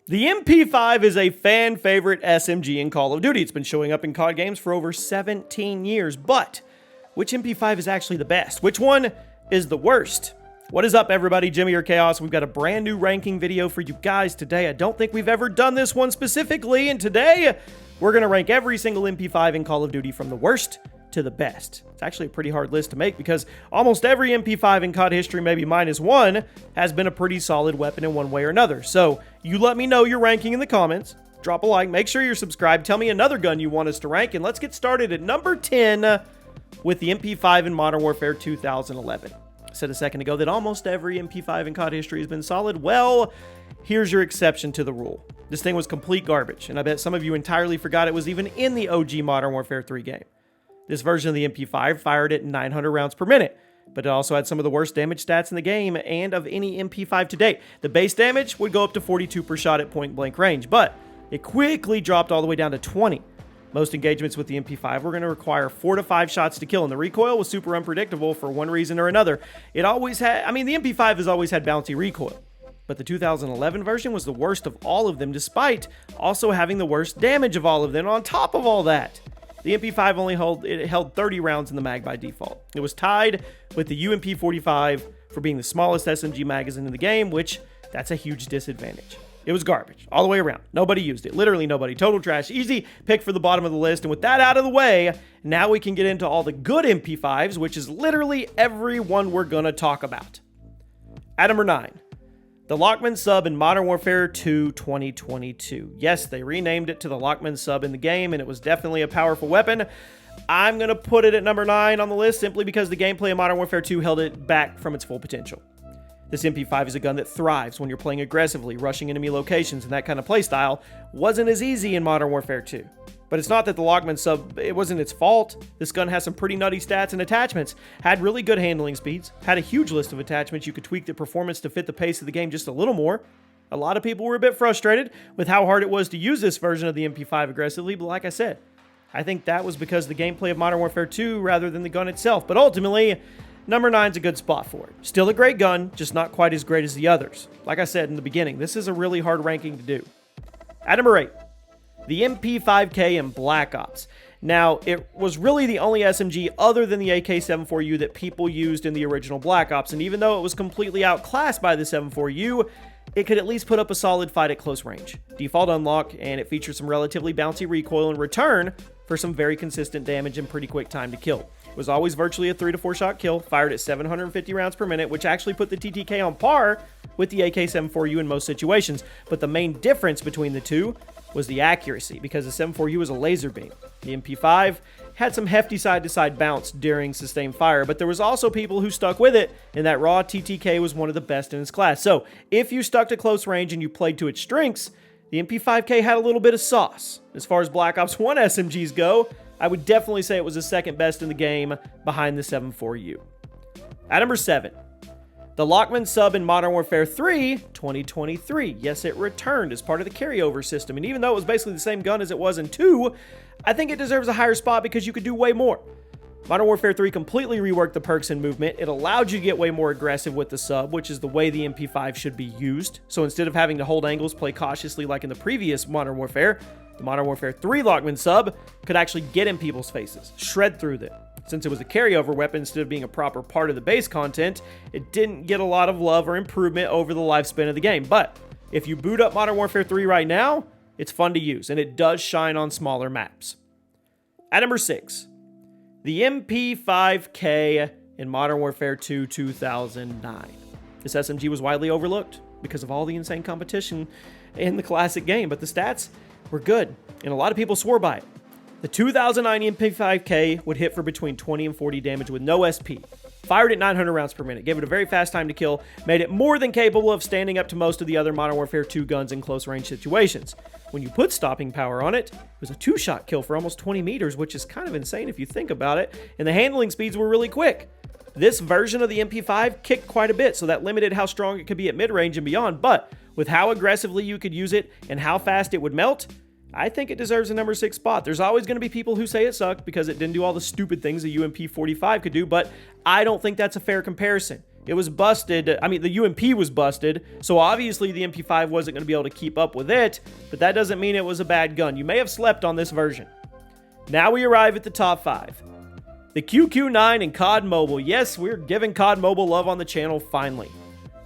The MP5 is a fan favorite SMG in Call of Duty. It's been showing up in COD games for over 17 years, but which MP5 is actually the best? Which one is the worst? What is up, everybody? Jimmy or Chaos. We've got a brand new ranking video for you guys today. I don't think we've ever done this one specifically, and today we're going to rank every single MP5 in Call of Duty from the worst to the best. It's actually a pretty hard list to make because almost every MP5 in COD history, maybe minus one, has been a pretty solid weapon in one way or another. So you let me know your ranking in the comments. Drop a like, make sure you're subscribed, tell me another gun you want us to rank, and let's get started at number 10 with the MP5 in Modern Warfare 2011. I said a second ago that almost every MP5 in COD history has been solid. Well, here's your exception to the rule. This thing was complete garbage, and I bet some of you entirely forgot it was even in the OG Modern Warfare 3 game. This version of the MP5 fired at 900 rounds per minute, but it also had some of the worst damage stats in the game and of any MP5 to date. The base damage would go up to 42 per shot at point blank range, but it quickly dropped all the way down to 20. Most engagements with the MP5 were going to require 4 to 5 shots to kill, and the recoil was super unpredictable for one reason or another. It always had, the MP5 has always had bouncy recoil, but the 2011 version was the worst of all of them, despite also having the worst damage of all of them. On top of all that, the MP5 only held 30 rounds in the mag by default. It was tied with the MP45 for being the smallest SMG magazine in the game, which that's a huge disadvantage. It was garbage all the way around. Nobody used it. Literally nobody. Total trash. Easy pick for the bottom of the list. And with that out of the way, now we can get into all the good MP5s, which is literally every one we're going to talk about. At number 9. The Lockman sub in Modern Warfare 2 2022. Yes, they renamed it to the Lockman sub in the game, and it was definitely a powerful weapon. I'm going to put it at number 9 on the list simply because the gameplay of Modern Warfare 2 held it back from its full potential. This MP5 is a gun that thrives when you're playing aggressively, rushing enemy locations, and that kind of playstyle wasn't as easy in Modern Warfare 2. But it's not that the Lockman sub, it wasn't its fault. This gun has some pretty nutty stats and attachments, had really good handling speeds, had a huge list of attachments. You could tweak the performance to fit the pace of the game just a little more. A lot of people were a bit frustrated with how hard it was to use this version of the MP5 aggressively, but like I said, I think that was because of the gameplay of Modern Warfare 2 rather than the gun itself. But ultimately, number 9's a good spot for it. Still a great gun, just not quite as great as the others. Like I said in the beginning, this is a really hard ranking to do. At number 8. The MP5K in Black Ops. Now, it was really the only SMG other than the AK-74U that people used in the original Black Ops, and even though it was completely outclassed by the 74U, it could at least put up a solid fight at close range. Default unlock, and it featured some relatively bouncy recoil in return for some very consistent damage and pretty quick time to kill. It was always virtually a 3 to 4 shot kill, fired at 750 rounds per minute, which actually put the TTK on par with the AK-74U in most situations, but the main difference between the two was the accuracy, because the 7.4U was a laser beam. The MP5 had some hefty side-to-side bounce during sustained fire, but there was also people who stuck with it, and that raw TTK was one of the best in its class. So, if you stuck to close range and you played to its strengths, the MP5K had a little bit of sauce. As far as Black Ops 1 SMGs go, I would definitely say it was the second best in the game behind the 7.4U. At number 7. The Lockman sub in Modern Warfare 3 2023. Yes, it returned as part of the carryover system, and even though it was basically the same gun as it was in 2, I think it deserves a higher spot because you could do way more. Modern Warfare 3 completely reworked the perks and movement. It allowed you to get way more aggressive with the sub, which is the way the MP5 should be used. So instead of having to hold angles, play cautiously like in the previous Modern Warfare, the Modern Warfare 3 Lockman sub could actually get in people's faces, shred through them. Since it was a carryover weapon instead of being a proper part of the base content, it didn't get a lot of love or improvement over the lifespan of the game. But if you boot up Modern Warfare 3 right now, it's fun to use, and it does shine on smaller maps. At number 6, the MP5K in Modern Warfare 2 2009. This SMG was widely overlooked because of all the insane competition in the classic game, but the stats were good, and a lot of people swore by it. The 2009 MP5K would hit for between 20 and 40 damage with no SP. Fired at 900 rounds per minute, gave it a very fast time to kill, made it more than capable of standing up to most of the other Modern Warfare 2 guns in close range situations. When you put stopping power on it, it was a 2-shot kill for almost 20 meters, which is kind of insane if you think about it, and the handling speeds were really quick. This version of the MP5 kicked quite a bit, so that limited how strong it could be at mid-range and beyond, but with how aggressively you could use it and how fast it would melt, I think it deserves a number 6 spot. There's always going to be people who say it sucked because it didn't do all the stupid things a UMP45 could do, but I don't think that's a fair comparison. It was busted. I mean, the UMP was busted, so obviously the MP5 wasn't going to be able to keep up with it, but that doesn't mean it was a bad gun. You may have slept on this version. Now we arrive at the top 5. The QQ9 and COD Mobile. Yes, we're giving COD Mobile love on the channel finally.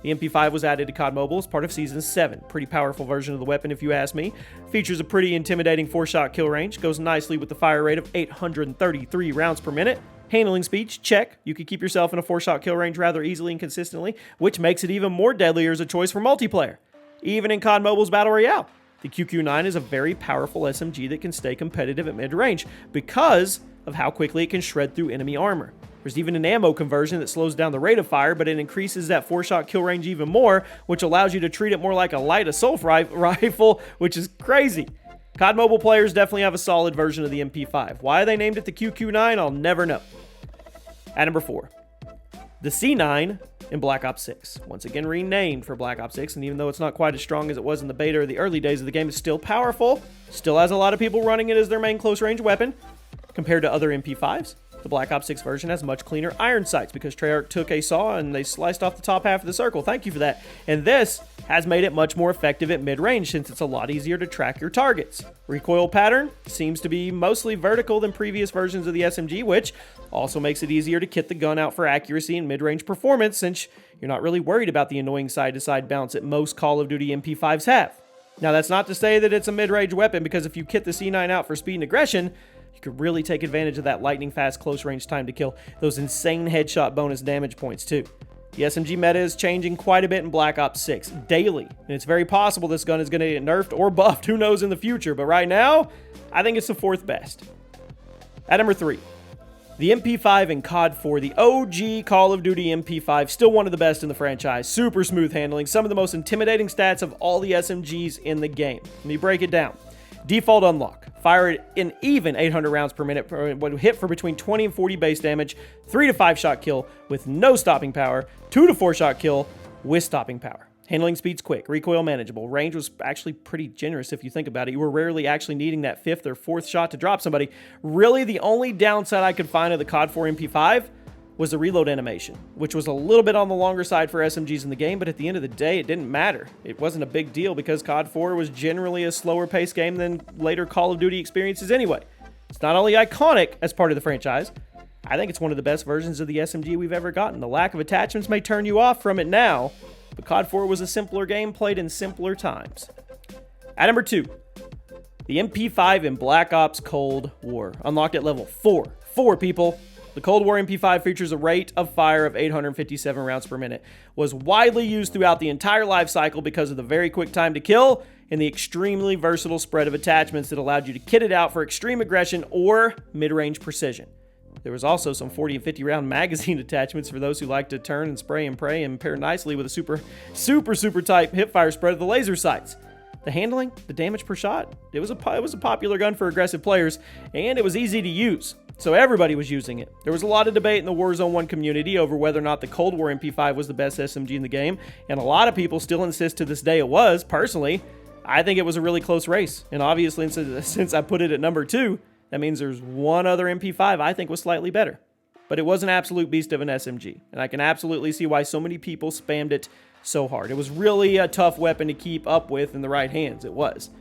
The MP5 was added to COD Mobile as part of Season 7. Pretty powerful version of the weapon, if you ask me. Features a pretty intimidating 4-shot kill range. Goes nicely with the fire rate of 833 rounds per minute. Handling speeds, check. You can keep yourself in a 4-shot kill range rather easily and consistently, which makes it even more deadlier as a choice for multiplayer. Even in COD Mobile's Battle Royale, the QQ9 is a very powerful SMG that can stay competitive at mid-range because of how quickly it can shred through enemy armor. There's even an ammo conversion that slows down the rate of fire, but it increases that 4-shot kill range even more, which allows you to treat it more like a light assault rifle, which is crazy. COD Mobile players definitely have a solid version of the MP5. Why they named it the QQ9, I'll never know. At number 4, the C9 in Black Ops 6. Once again renamed for Black Ops 6, and even though it's not quite as strong as it was in the beta or the early days of the game, it's still powerful. Still has a lot of people running it as their main close-range weapon. Compared to other MP5s, the Black Ops 6 version has much cleaner iron sights because Treyarch took a saw and they sliced off the top half of the circle. Thank you for that. And this has made it much more effective at mid-range since it's a lot easier to track your targets. Recoil pattern seems to be mostly vertical than previous versions of the SMG, which also makes it easier to kit the gun out for accuracy and mid-range performance since you're not really worried about the annoying side-to-side bounce that most Call of Duty MP5s have. Now, that's not to say that it's a mid-range weapon because if you kit the C9 out for speed and aggression, you could really take advantage of that lightning fast close range time to kill, those insane headshot bonus damage points too. The SMG meta is changing quite a bit in Black Ops 6 daily, and it's very possible this gun is going to get nerfed or buffed, who knows in the future, but right now, I think it's the 4th best. At number 3, the MP5 in COD 4, the OG Call of Duty MP5, still one of the best in the franchise. Super smooth handling, some of the most intimidating stats of all the SMGs in the game. Let me break it down. Default unlock. Fire at an even 800 rounds per minute, would hit for between 20 and 40 base damage, 3 to 5 shot kill with no stopping power, 2 to 4 shot kill with stopping power. Handling speed's quick, recoil manageable. Range was actually pretty generous if you think about it. You were rarely actually needing that 5th or 4th shot to drop somebody. Really, the only downside I could find of the COD 4 MP5 was the reload animation, which was a little bit on the longer side for SMGs in the game, but at the end of the day, it didn't matter. It wasn't a big deal because COD 4 was generally a slower paced game than later Call of Duty experiences anyway. It's not only iconic as part of the franchise, I think it's one of the best versions of the SMG we've ever gotten. The lack of attachments may turn you off from it now, but COD 4 was a simpler game played in simpler times. At number 2, the MP5 in Black Ops Cold War, unlocked at level 4. 4 people. The Cold War MP5 features a rate of fire of 857 rounds per minute, was widely used throughout the entire life cycle because of the very quick time to kill and the extremely versatile spread of attachments that allowed you to kit it out for extreme aggression or mid-range precision. There was also some 40 and 50 round magazine attachments for those who like to turn and spray and pray and pair nicely with a super tight hipfire spread of the laser sights. The handling, the damage per shot, it was a popular gun for aggressive players, and it was easy to use. So everybody was using it. There was a lot of debate in the Warzone 1 community over whether or not the Cold War MP5 was the best SMG in the game, and a lot of people still insist to this day it was. Personally, I think it was a really close race, and obviously since I put it at number 2, that means there's one other MP5 I think was slightly better. But it was an absolute beast of an SMG, and I can absolutely see why so many people spammed it so hard. It was really a tough weapon to keep up with in the right hands, it was.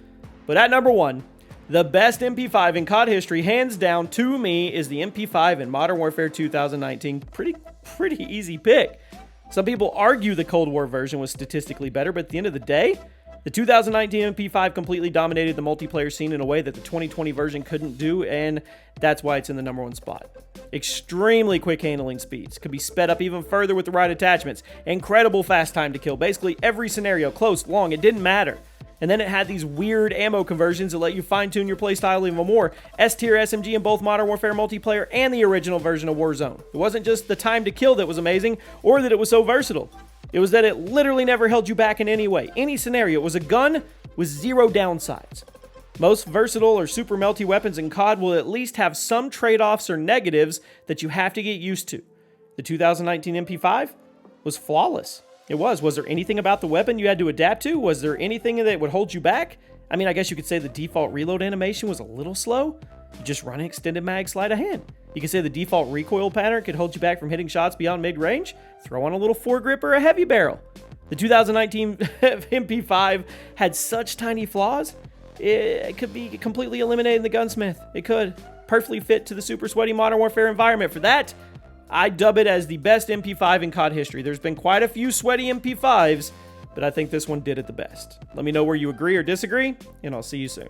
But at number 1, the best MP5 in COD history, hands down to me, is the MP5 in Modern Warfare 2019. Pretty easy pick. Some people argue the Cold War version was statistically better, but at the end of the day, the 2019 MP5 completely dominated the multiplayer scene in a way that the 2020 version couldn't do, and that's why it's in the number 1 spot. Extremely quick handling speeds, could be sped up even further with the right attachments, incredible fast time to kill, basically every scenario, close, long, it didn't matter. And then it had these weird ammo conversions that let you fine-tune your playstyle even more. S-tier SMG in both Modern Warfare multiplayer and the original version of Warzone. It wasn't just the time to kill that was amazing, or that it was so versatile. It was that it literally never held you back in any way, any scenario. It was a gun with 0 downsides. Most versatile or super melty weapons in COD will at least have some trade-offs or negatives that you have to get used to. The 2019 MP5 was flawless. It was. Was there anything about the weapon you had to adapt to? Was there anything that would hold you back? I guess you could say the default reload animation was a little slow. You just run an extended mag sleight of hand. You can say the default recoil pattern could hold you back from hitting shots beyond mid-range. Throw on a little foregrip or a heavy barrel. The 2019 MP5 had such tiny flaws, it could be completely eliminated in the gunsmith. It could perfectly fit to the super sweaty Modern Warfare environment. For that, I dub it as the best MP5 in COD history. There's been quite a few sweaty MP5s, but I think this one did it the best. Let me know where you agree or disagree, and I'll see you soon.